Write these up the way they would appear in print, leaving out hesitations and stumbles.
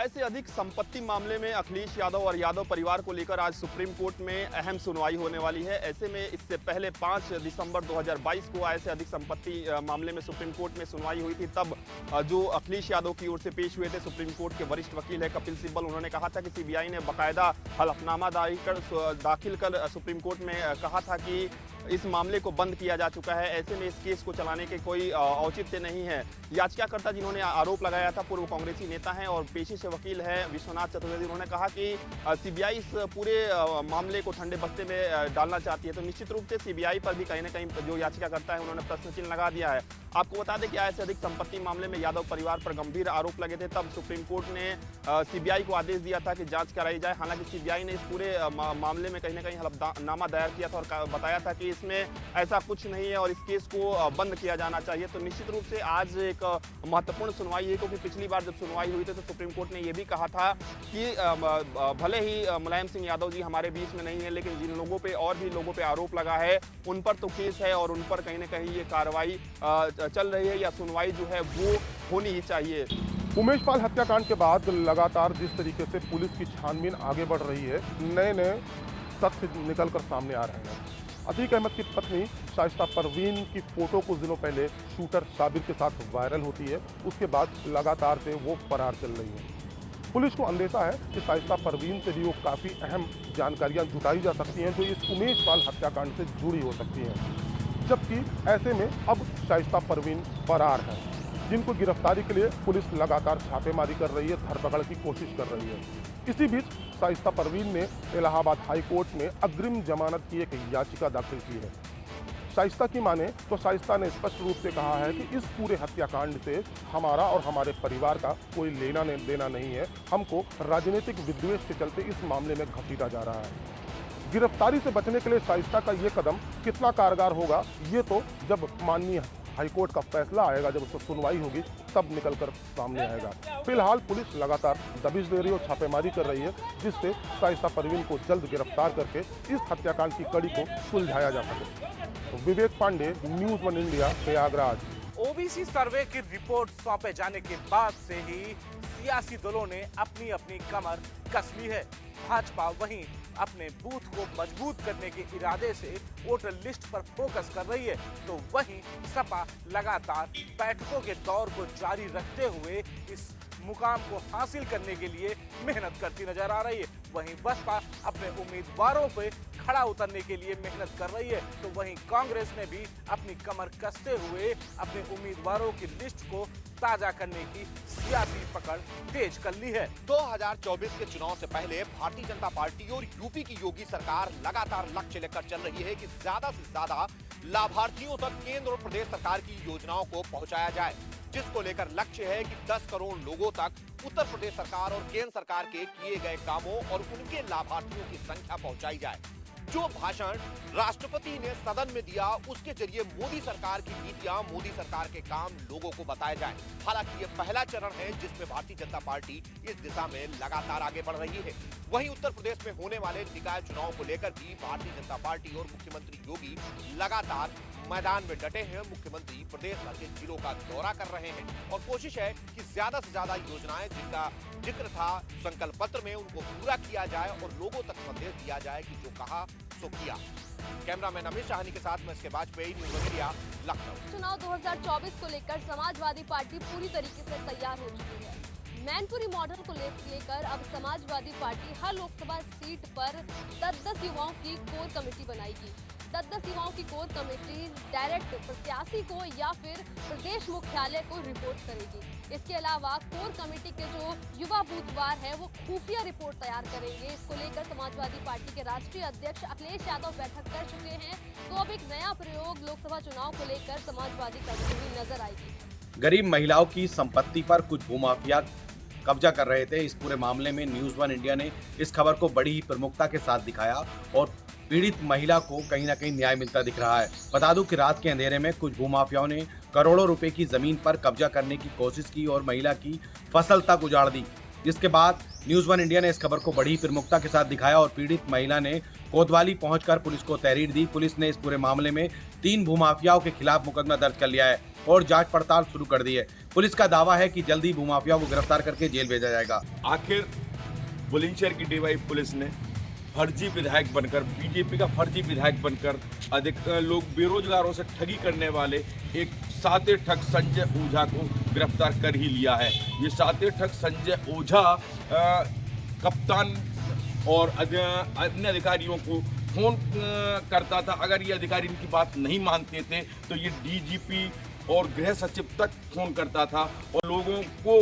से अधिक संपत्ति मामले में अखिलेश यादव और यादव परिवार को लेकर आज सुप्रीम कोर्ट में अहम सुनवाई होने वाली है। ऐसे में इससे पहले 5 दिसंबर 2022 को आय से अधिक संपत्ति मामले में सुप्रीम कोर्ट में सुनवाई हुई थी। तब जो अखिलेश यादव की ओर से पेश हुए थे सुप्रीम कोर्ट के वरिष्ठ वकील है कपिल सिब्बल, उन्होंने कहा था कि सीबीआई ने बाकायदा हलफनामा दाखिल कर सुप्रीम कोर्ट में कहा था कि इस मामले को बंद किया जा चुका है। ऐसे में इस केस को चलाने के कोई औचित्य नहीं है। याचिकाकर्ता जिन्होंने आरोप लगाया था पूर्व कांग्रेसी नेता हैं और पेशे से वकील हैं विश्वनाथ चतुर्वेदी, उन्होंने कहा कि सीबीआई इस पूरे मामले को ठंडे बस्ते में डालना चाहती है। तो निश्चित रूप से सीबीआई पर भी कहीं ना कहीं जो याचिकाकर्ता है उन्होंने प्रश्न चिन्ह लगा दिया है। आपको बता दें कि आय से अधिक संपत्ति मामले में यादव परिवार पर गंभीर आरोप लगे थे। तब सुप्रीम कोर्ट ने सीबीआई को आदेश दिया था कि जांच कराई जाए। हालांकि सीबीआई ने इस पूरे मामले में कहीं ना कहीं हलफनामा दायर किया था और बताया था कि इसमें ऐसा कुछ नहीं है और इस केस को बंद किया जाना चाहिए। तो निश्चित रूप से आज एक महत्वपूर्ण सुनवाई है, क्योंकि पिछली बार जब सुनवाई हुई थी तो सुप्रीम कोर्ट ने यह भी कहा था कि भले ही मुलायम सिंह यादव जी हमारे बीच में नहीं है, लेकिन जिन लोगों पे और भी लोगों पे आरोप लगा है उन पर तो केस है और उन पर कहीं ना कहीं ये कार्रवाई चल रही है या सुनवाई जो है वो होनी ही चाहिए। उमेश पाल हत्याकांड के बाद लगातार जिस तरीके से पुलिस की छानबीन आगे बढ़ रही है, नए नए तथ्य निकलकर सामने आ रहे हैं। अतीक अहमद की पत्नी शाइस्ता परवीन की फोटो कुछ दिनों पहले शूटर साबिर के साथ वायरल होती है। उसके बाद लगातार से वो फरार चल रही है। पुलिस को अंदेशा है कि शाइस्ता परवीन से भी वो काफ़ी अहम जानकारियां जुटाई जा सकती हैं जो इस उमेश पाल हत्याकांड से जुड़ी हो सकती हैं। जबकि ऐसे में अब शाइस्ता परवीन फरार है, जिनको गिरफ्तारी के लिए पुलिस लगातार छापेमारी कर रही है, धरपकड़ की कोशिश कर रही है। इसी बीच शाइस्ता परवीन ने इलाहाबाद हाई कोर्ट में अग्रिम जमानत की एक याचिका दाखिल की है। शाइस्ता की माने तो शाइस्ता ने स्पष्ट रूप से कहा है कि इस पूरे हत्याकांड से हमारा और हमारे परिवार का कोई लेना देना नहीं है। हमको राजनीतिक विद्वेष के चलते इस मामले में घसीटा जा रहा है। गिरफ्तारी से बचने के लिए शाइस्ता का ये कदम कितना कारगर होगा, ये तो जब माननीय हाईकोर्ट का फैसला आएगा, जब उसको सुनवाई होगी तब निकलकर सामने आएगा। फिलहाल पुलिस लगातार दबिश दे रही है और छापेमारी कर रही है, जिससे शाइस्ता परवीन को जल्द गिरफ्तार करके इस हत्याकांड की कड़ी को सुलझाया जा सके। तो Vivek Pandey, news 1 India, Prayagraj. OBC survey की रिपोर्ट सौंपे जाने के बाद से ही सियासी दलों ने अपनी अपनी कमर कस ली है। भाजपा वहीं अपने बूथ को मजबूत करने के इरादे से वोटर लिस्ट पर फोकस कर रही है, तो वहीं सपा लगातार बैठकों के दौर को जारी रखते हुए इस मुकाम को हासिल करने के लिए मेहनत करती नजर आ रही है। वहीं बसपा अपने उम्मीदवारों पे खड़ा उतरने के लिए मेहनत कर रही है, तो वहीं कांग्रेस ने भी अपनी कमर कसते हुए अपने उम्मीदवारों की लिस्ट को ताजा करने की सियासी पकड़ तेज कर ली है। 2024 के चुनाव से पहले भारतीय जनता पार्टी और यूपी की योगी सरकार लगातार लक्ष्य लेकर चल रही है कि ज्यादा से ज्यादा लाभार्थियों तक केंद्र और प्रदेश सरकार की योजनाओं को पहुंचाया जाए, जिसको लेकर लक्ष्य है कि 10 करोड़ लोगों तक उत्तर प्रदेश सरकार और केंद्र सरकार के किए गए कामों और उनके लाभार्थियों की संख्या पहुंचाई जाए। जो भाषण राष्ट्रपति ने सदन में दिया, उसके जरिए मोदी सरकार की नीतियां, मोदी सरकार के काम लोगों को बताए जाए। हालांकि ये पहला चरण है जिसमें भारतीय जनता पार्टी इस दिशा में लगातार आगे बढ़ रही है। वहीं उत्तर प्रदेश में होने वाले निकाय चुनाव को लेकर भी भारतीय जनता पार्टी और मुख्यमंत्री योगी लगातार मैदान में डटे हैं। मुख्यमंत्री प्रदेश भर के जिलों का दौरा कर रहे हैं और कोशिश है कि ज्यादा से ज्यादा योजनाएं जिनका जिक्र था संकल्प पत्र में, उनको पूरा किया जाए और लोगों तक संदेश दिया जाए कि जो कहा सो किया। कैमरामैन अमित शाहनी के साथ मैं इसके वाजपेयी, न्यूज़ 1 इंडिया, लखनऊ। चुनाव 2024 को लेकर समाजवादी पार्टी पूरी तरीके से तैयार हो चुकी है। मैनपुरी मॉडल को लेकर अब समाजवादी पार्टी हर लोकसभा सीट पर 10-10 युवाओं की कोर कमेटी बनाएगी। 10-10 युवाओं की कोर कमेटी डायरेक्ट प्रत्याशी को या फिर प्रदेश मुख्यालय को रिपोर्ट करेगी। इसके अलावा कोर कमेटी के जो युवा बूथवार है वो खुफिया रिपोर्ट तैयार करेंगे। इसको लेकर समाजवादी पार्टी के राष्ट्रीय अध्यक्ष अखिलेश यादव बैठक कर चुके हैं। तो अब एक नया प्रयोग लोकसभा चुनाव को लेकर समाजवादी करती हुई नजर आएगी। गरीब महिलाओं की संपत्ति पर कुछ भूमाफिया कब्जा कर रहे थे। इस पूरे मामले में न्यूज़ 1 इंडिया ने इस खबर को बड़ी ही प्रमुखता के साथ दिखाया और पीड़ित महिला को कहीं ना कहीं न्याय मिलता दिख रहा है। बता दूं कि रात के अंधेरे में कुछ भूमाफियाओं ने करोड़ों रुपए की जमीन पर कब्जा करने की कोशिश की और महिला की फसल तक उजाड़ दी। जिसके बाद न्यूज़ 1 इंडिया ने इस खबर को बड़ी प्रमुखता के साथ दिखाया और पीड़ित महिला ने कोतवाली पहुंचकर पुलिस को तहरीर दी। पुलिस ने इस पूरे मामले में 3 भूमाफियाओं के खिलाफ मुकदमा दर्ज कर लिया है। और जांच पड़ताल शुरू कर दी है। पुलिस का दावा है कि जल्दी भूमाफियाओं को गिरफ्तार करके जेल भेजा जाएगा। आखिर बुलंदशहर की डीवाई पुलिस ने फर्जी विधायक बनकर, बीजेपी का फर्जी विधायक बनकर अधिक लोग बेरोजगारों से ठगी करने वाले एक साते ठग संजय ओझा को गिरफ्तार कर ही लिया है। ये साते ठग संजय ओझा कप्तान और अन्य अधिकारियों को फोन करता था। अगर ये अधिकारी इनकी बात नहीं मानते थे तो ये डीजीपी और गृह सचिव तक फोन करता था और लोगों को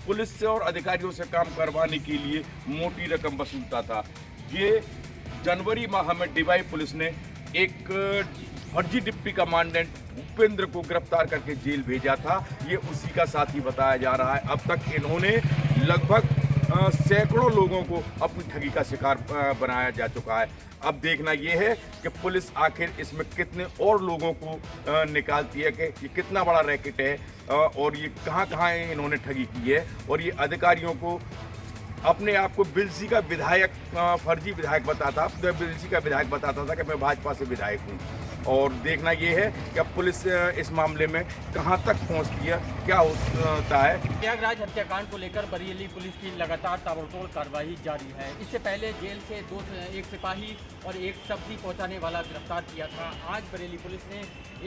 पुलिस से और अधिकारियों से काम करवाने के लिए मोटी रकम वसूलता था। ये जनवरी माह में डीवाई पुलिस ने एक फर्जी डिप्टी कमांडेंट भूपेंद्र को गिरफ्तार करके जेल भेजा था। ये उसी का साथी बताया जा रहा है। अब तक इन्होंने लगभग सैकड़ों लोगों को अपनी ठगी का शिकार बनाया जा चुका है। अब देखना ये है कि पुलिस आखिर इसमें कितने और लोगों को निकालती है, कि ये कितना बड़ा रैकेट है और ये कहाँ इन्होंने ठगी की है। और ये अधिकारियों को अपने आप को बिलसी का विधायक, फर्जी विधायक बताता, बिलसी का विधायक बताता था कि मैं भाजपा से विधायक हूँ। और देखना ये है कि अब पुलिस इस मामले में कहां तक पहुंचती है, क्या होता है। प्रयागराज हत्याकांड को लेकर बरेली पुलिस की लगातार ताबड़तोड़ कार्रवाई जारी है। इससे पहले जेल से एक सिपाही और एक सब्जी पहुंचाने वाला गिरफ्तार किया था। आज बरेली पुलिस ने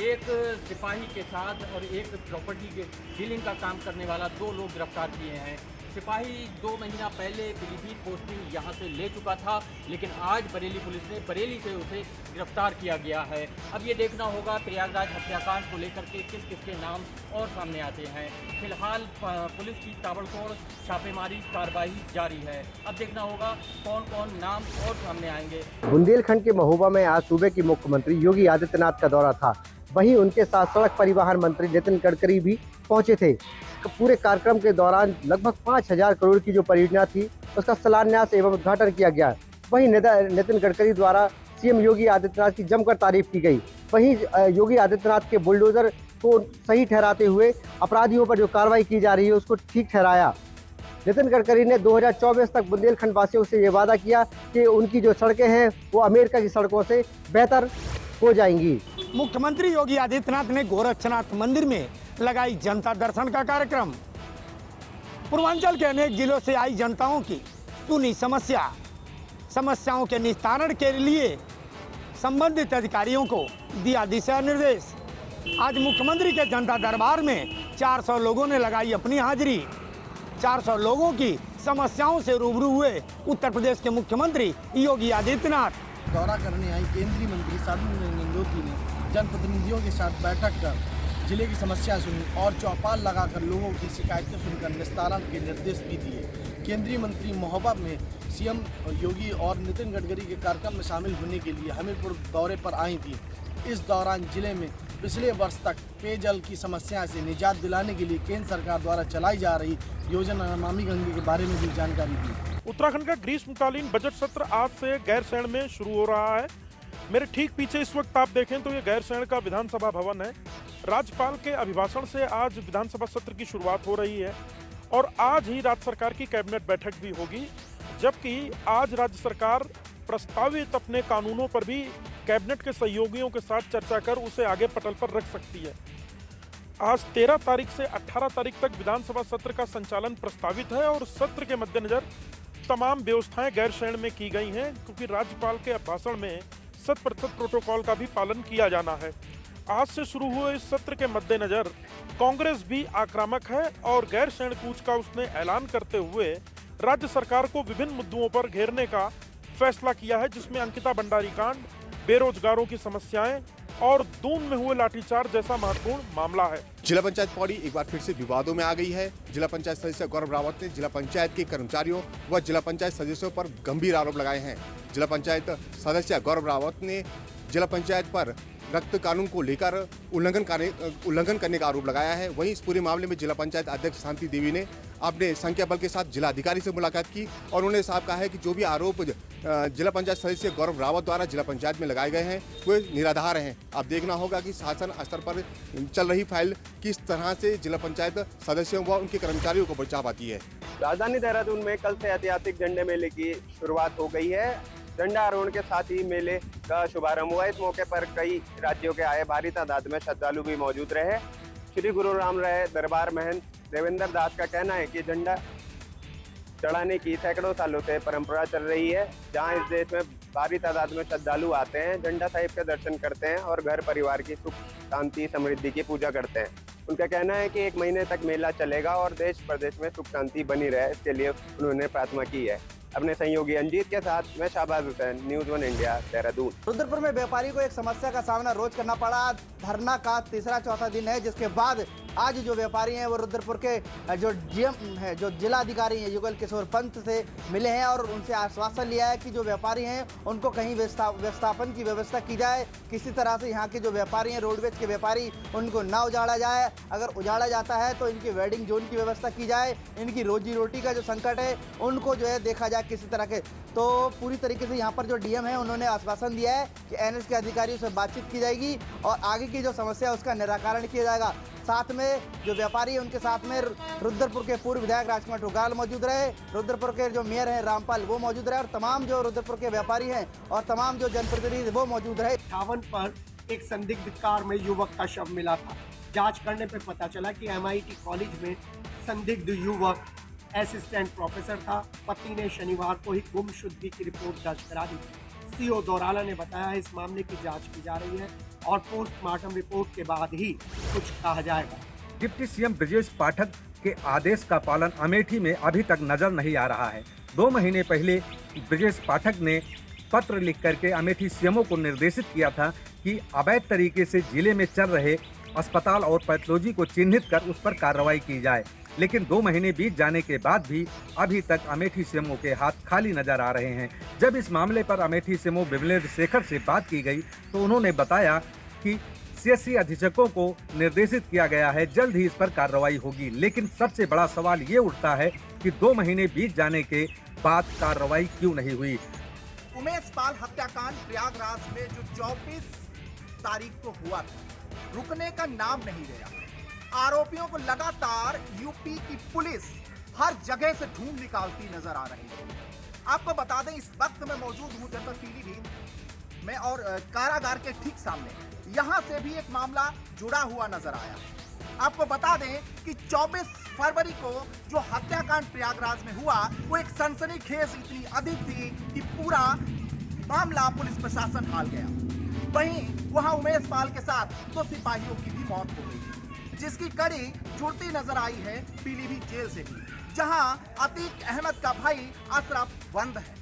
एक सिपाही के साथ और एक प्रॉपर्टी के डीलिंग का काम करने वाला 2 लोग गिरफ्तार किए हैं। सिपाही 2 महीना पहले पीलीभीत पोस्टिंग यहां से ले चुका था, लेकिन आज बरेली पुलिस ने बरेली से उसे गिरफ्तार किया गया है। अब ये देखना होगा प्रयागराज हत्याकांड को लेकर के किस किसके नाम और सामने आते हैं। फिलहाल पुलिस की ताबड़तोड़ छापेमारी कार्रवाई जारी है। अब देखना होगा कौन कौन नाम और सामने आएंगे। बुंदेलखंड के महोबा में आज सूबे के मुख्यमंत्री योगी आदित्यनाथ का दौरा था। वहीं उनके साथ सड़क परिवहन मंत्री नितिन गडकरी भी पहुंचे थे। पूरे कार्यक्रम के दौरान लगभग 5000 करोड़ की जो परियोजना थी उसका शिलान्यास एवं उद्घाटन किया गया। वहीं नितिन गडकरी द्वारा सीएम योगी आदित्यनाथ की जमकर तारीफ की गई। वहीं योगी आदित्यनाथ के बुलडोजर को सही ठहराते हुए अपराधियों पर जो कार्रवाई की जा रही है उसको ठीक ठहराया। नितिन गडकरी ने 2024 तक बुंदेलखंड वासियों से ये वादा किया कि उनकी जो सड़कें हैं वो अमेरिका की सड़कों से बेहतर हो जाएंगी। मुख्यमंत्री योगी आदित्यनाथ ने गोरक्षनाथ मंदिर में लगाई जनता दर्शन का कार्यक्रम। पूर्वांचल के अनेक जिलों से आई जनताओं की सुनी समस्याओं के निस्तारण के लिए संबंधित अधिकारियों को दिया दिशा निर्देश। आज मुख्यमंत्री के जनता दरबार में 400 लोगों ने लगाई अपनी हाजिरी। 400 लोगों की समस्याओं से रूबरू हुए उत्तर प्रदेश के मुख्यमंत्री योगी आदित्यनाथ। दौरा करने आई केंद्रीय मंत्री साधु गंगोत्री ने जनप्रतिनिधियों के साथ बैठक कर जिले की समस्या सुनी और चौपाल लगाकर लोगों की शिकायतें सुनकर निस्तारण के निर्देश भी दिए। केंद्रीय मंत्री महोबा में सीएम योगी और नितिन गडकरी के कार्यक्रम में शामिल होने के लिए हमीरपुर दौरे पर आई थी। इस दौरान जिले में पिछले वर्ष तक पेयजल की समस्या से निजात दिलाने के लिए केंद्र सरकार द्वारा चलाई जा रही योजना नमामि गंगे के बारे में भी जानकारी दी। उत्तराखंड का ग्रीष्मकालीन बजट सत्र आज से गैरसैंण में शुरू हो रहा है। मेरे ठीक पीछे इस वक्त आप देखें तो ये गैरसैंण का विधानसभा भवन है। राज्यपाल के अभिभाषण से आज विधानसभा सत्र की शुरुआत हो रही है और आज ही राज्य सरकार की कैबिनेट बैठक भी होगी, जबकि आज राज्य सरकार प्रस्तावित अपने कानूनों पर भी कैबिनेट के सहयोगियों के साथ चर्चा कर उसे आगे पटल पर रख सकती है। आज 13 तारीख से 18 तारीख तक विधानसभा सत्र का संचालन प्रस्तावित है और सत्र के मद्देनजर तमाम व्यवस्थाएं गैरसैंण में की गई हैं, क्योंकि राज्यपाल के अभिभाषण में 100% प्रोटोकॉल का भी पालन किया जाना है। आज से शुरू हुए इस सत्र के मद्देनजर कांग्रेस भी आक्रामक है और गैरसैंण कूच का उसने ऐलान करते हुए राज्य सरकार को विभिन्न मुद्दों पर घेरने का फैसला किया है, जिसमें अंकिता भंडारी कांड, बेरोजगारों की समस्याएं और दून में हुए लाठीचार्ज जैसा महत्वपूर्ण मामला है। जिला पंचायत पौड़ी एक बार फिर से विवादों में आ गई है। जिला पंचायत सदस्य गौरव रावत ने जिला पंचायत के कर्मचारियों व जिला पंचायत सदस्यों पर गंभीर आरोप लगाए हैं। जिला पंचायत सदस्य गौरव रावत ने जिला पंचायत पर रक्त कानून को लेकर उल्लंघन करने का आरोप लगाया है। वहीं इस पूरे मामले में जिला पंचायत अध्यक्ष शांति देवी ने अपने संख्या बल के साथ जिला अधिकारी से मुलाकात की और उन्होंने साफ कहा है कि जो भी आरोप जिला पंचायत सदस्य गौरव रावत द्वारा जिला पंचायत में लगाए गए हैं वे निराधार हैं। अब देखना होगा कि शासन स्तर पर चल रही फाइल किस तरह से जिला पंचायत सदस्यों व उनके कर्मचारियों को बचा पाती है। राजधानी देहरादून में कल से ऐतिहासिक झंडे मेले की शुरुआत हो गई है। झंडा आरोहण के साथ ही मेले का शुभारंभ हुआ। इस मौके पर कई राज्यों के आए भारी तादाद में श्रद्धालु भी मौजूद रहे। श्री गुरु राम रहे दरबार महंत देवेंद्र दास का कहना है कि झंडा चढ़ाने की सैकड़ों सालों से परंपरा चल रही है, जहां इस देश में भारी तादाद में श्रद्धालु आते हैं, झंडा साहिब का दर्शन करते हैं और घर परिवार की सुख शांति समृद्धि की पूजा करते हैं। उनका कहना है कि 1 महीने तक मेला चलेगा और देश प्रदेश में सुख शांति बनी रहे, इसके लिए उन्होंने प्रार्थना की है। अपने सहयोगी अंजीत के साथ मैं शाहबाज हुसैन, न्यूज़ 1 इंडिया, देहरादून। रुद्रपुर में व्यापारी को एक समस्या का सामना रोज करना पड़ा। धरना का तीसरा चौथा दिन है, जिसके बाद आज जो व्यापारी हैं वो रुद्रपुर के जो डीएम है, जो जिलाधिकारी हैं युगल किशोर पंत से मिले हैं और उनसे आश्वासन लिया है कि जो व्यापारी हैं उनको कहीं विस्थापन की व्यवस्था की जाए। किसी तरह से यहाँ के जो व्यापारी हैं, रोडवेज के व्यापारी, उनको ना उजाड़ा जाए। अगर उजाड़ा जाता है तो इनकी वेडिंग जोन की व्यवस्था की जाए। इनकी रोजी रोटी का जो संकट है उनको जो है देखा जाए किसी तरह के। तो पूरी तरीके से यहाँ पर जो डीएम है उन्होंने आश्वासन दिया है कि एनएच के अधिकारियों से बातचीत की जाएगी और आगे की जो समस्या है उसका निराकरण किया जाएगा। साथ में जो व्यापारी है उनके साथ में रुद्रपुर के पूर्व विधायक राजकुमार टुगाल मौजूद रहे, रुद्रपुर के जो मेयर हैं रामपाल वो मौजूद रहे और तमाम जो रुद्रपुर के व्यापारी हैं और तमाम जो जनप्रतिनिधि वो मौजूद रहे। 58 पर एक संदिग्ध कार में युवक का शव मिला था। जांच करने पर पता चला कि MIT कॉलेज में संदिग्ध युवक असिस्टेंट प्रोफेसर था। पत्नी ने शनिवार को ही गुमशुदगी की रिपोर्ट दर्ज करा दी। CO दौराला ने बताया इस मामले की जांच की जा रही है और पोस्टमार्टम रिपोर्ट के बाद ही कुछ कहा जाएगा। डिप्टी सीएम ब्रजेश पाठक के आदेश का पालन अमेठी में अभी तक नजर नहीं आ रहा है। 2 महीने पहले ब्रजेश पाठक ने पत्र लिख करके अमेठी सीएमओ को निर्देशित किया था कि अवैध तरीके से जिले में चल रहे अस्पताल और पैथोलॉजी को चिन्हित कर उस पर कार्रवाई की जाए, लेकिन 2 महीने बीत जाने के बाद भी अभी तक अमेठी सीएमओ के हाथ खाली नजर आ रहे हैं। जब इस मामले पर अमेठी सीएमओ विमलेंद्र शेखर से बात की गई तो उन्होंने बताया कि CSC अधीक्षकों को निर्देशित किया गया है, जल्द ही इस पर कार्रवाई होगी। लेकिन सबसे बड़ा सवाल ये उठता है कि 2 महीने बीत जाने के बाद कार्रवाई क्यों नहीं हुई। उमेश पाल हत्याकांड प्रयागराज में जो 24 तारीख को हुआ था, रुकने का नाम नहीं लिया। आरोपियों को लगातार यूपी की पुलिस हर जगह से ढूंढ निकालती नजर आ रही है। आपको बता दें, इस वक्त मैं मौजूद हूं जनपद पीलीभीत में और कारागार के ठीक सामने यहां से भी एक मामला जुड़ा हुआ नजर आया। आपको बता दें कि 24 फरवरी को जो हत्याकांड प्रयागराज में हुआ वो एक सनसनीखेज इतनी अधिक थी कि पूरा मामला पुलिस प्रशासन हाल गया। वहीं वहां उमेश पाल के साथ 2 सिपाहियों की भी मौत हो गई, जिसकी कड़ी जुड़ती नजर आई है पीलीभीत जेल से भी, जहां अतीक अहमद का भाई अशरफ बंद है।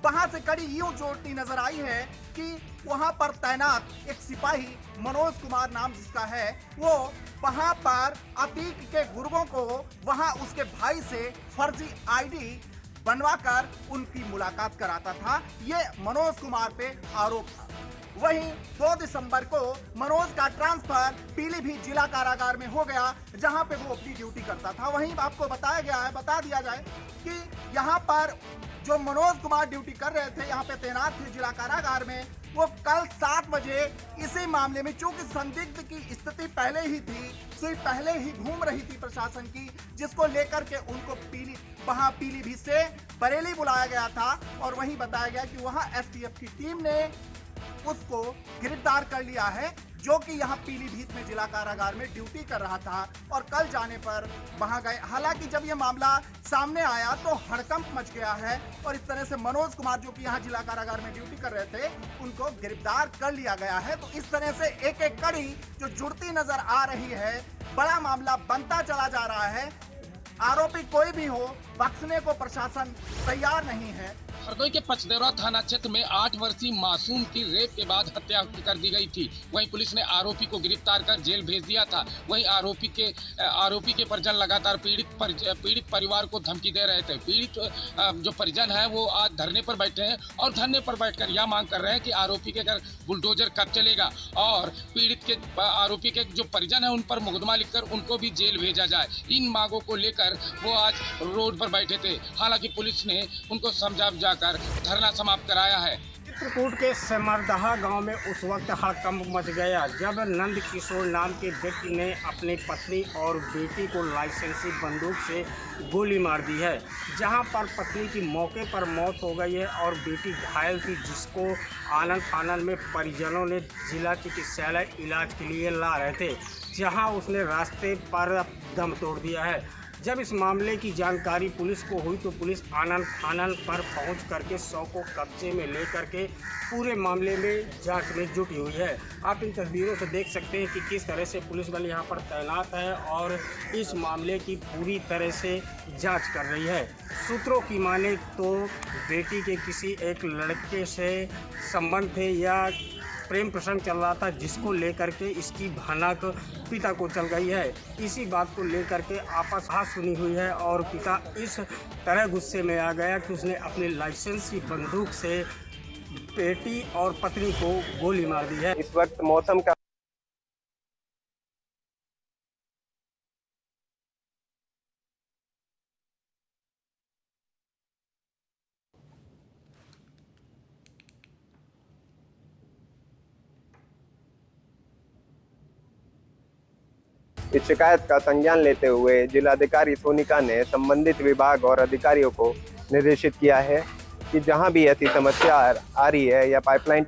वहां से कड़ी यूं जोड़ती नजर आई है कि वहां पर तैनात एक सिपाही मनोज कुमार नाम जिसका है, वो वहां पर अतीक के गुर्गों को वहां उसके भाई से फर्जी ID बनवाकर उनकी मुलाकात कराता था। ये मनोज कुमार पे आरोप था। वहीं 2 दिसंबर को मनोज का ट्रांसफर पीलीभीत जिला कारागार में हो गया, जहां पे वो अपनी ड्यूटी करता था। वहीं आपको बता दिया जाए कि यहां पर जो मनोज कुमार ड्यूटी कर रहे थे, यहां पे तैनात थे जिला कारागार में, वो कल 7 बजे इसी मामले में, चूंकि संदिग्ध की स्थिति पहले ही थी, सिर्फ पहले ही घूम रही थी प्रशासन की, जिसको लेकर के उनको पीलीभीत से बरेली बुलाया गया था और वहीं बताया गया कि वहां STF की टीम ने उसको गिरफ्तार कर लिया है, जो कि यहाँ पीलीभीत में जिला कारागार में ड्यूटी कर रहा था और कल जाने पर वहां गए। हालांकि जब ये मामला सामने आया तो हड़कंप मच गया है और इस तरह से मनोज कुमार जो कि यहाँ जिला कारागार में ड्यूटी कर रहे थे, उनको गिरफ्तार कर लिया गया है। तो इस तरह से एक एक कड़ी जो जुड़ती नजर आ रही है, बड़ा मामला बनता चला जा रहा है। आरोपी कोई भी हो, बख्शने को प्रशासन तैयार नहीं है। हरदोई के पचदेवरा थाना क्षेत्र में 8 वर्षीय मासूम की रेप के बाद हत्या कर दी गई थी। वहीं पुलिस ने आरोपी को गिरफ्तार कर जेल भेज दिया था। वहीं आरोपी के परिजन लगातार पीड़ित परिवार को धमकी दे रहे थे। पीड़ित जो परिजन है वो आज धरने पर बैठे हैं और धरने पर बैठकर यह मांग कर रहे हैं कि आरोपी के घर बुलडोजर कब चलेगा और आरोपी के जो परिजन है उन पर मुकदमा लिखकर उनको भी जेल भेजा जाए। इन मांगों को लेकर वो आज रोड पर बैठे थे। हालांकि पुलिस ने उनको समझा कर धरना समाप्त कराया है। चित्रकूट के समरदहा गांव में उस वक्त हड़कंप मच गया जब नंद किशोर नाम के व्यक्ति ने अपनी पत्नी और बेटी को लाइसेंसी बंदूक से गोली मार दी है, जहां पर पत्नी की मौके पर मौत हो गई है और बेटी घायल थी, जिसको आनंद फानंद में परिजनों ने जिला चिकित्सालय इलाज के लिए ला रहे थे। जहां उसने रास्ते पर दम तोड़ दिया है। जब इस मामले की जानकारी पुलिस को हुई तो पुलिस आनन फानन पर पहुंच करके शव को कब्जे में लेकर के पूरे मामले में जांच में जुटी हुई है। आप इन तस्वीरों से देख सकते हैं कि किस तरह से पुलिस बल यहां पर तैनात है और इस मामले की पूरी तरह से जांच कर रही है। सूत्रों की माने तो बेटी के किसी एक लड़के से संबंध थे या प्रेम प्रसंग चल रहा था, जिसको लेकर के इसकी भनक पिता को चल गई है। इसी बात को लेकर के आपस हाथ सुनी हुई है और पिता इस तरह गुस्से में आ गया कि उसने अपनी लाइसेंस की बंदूक से बेटी और पत्नी को गोली मार दी है। इस वक्त मौसम का इस शिकायत का संज्ञान लेते हुए जिलाधिकारी सोनिका ने संबंधित विभाग और अधिकारियों को निर्देशित किया है कि जहां भी ऐसी समस्या आ रही है या पाइपलाइन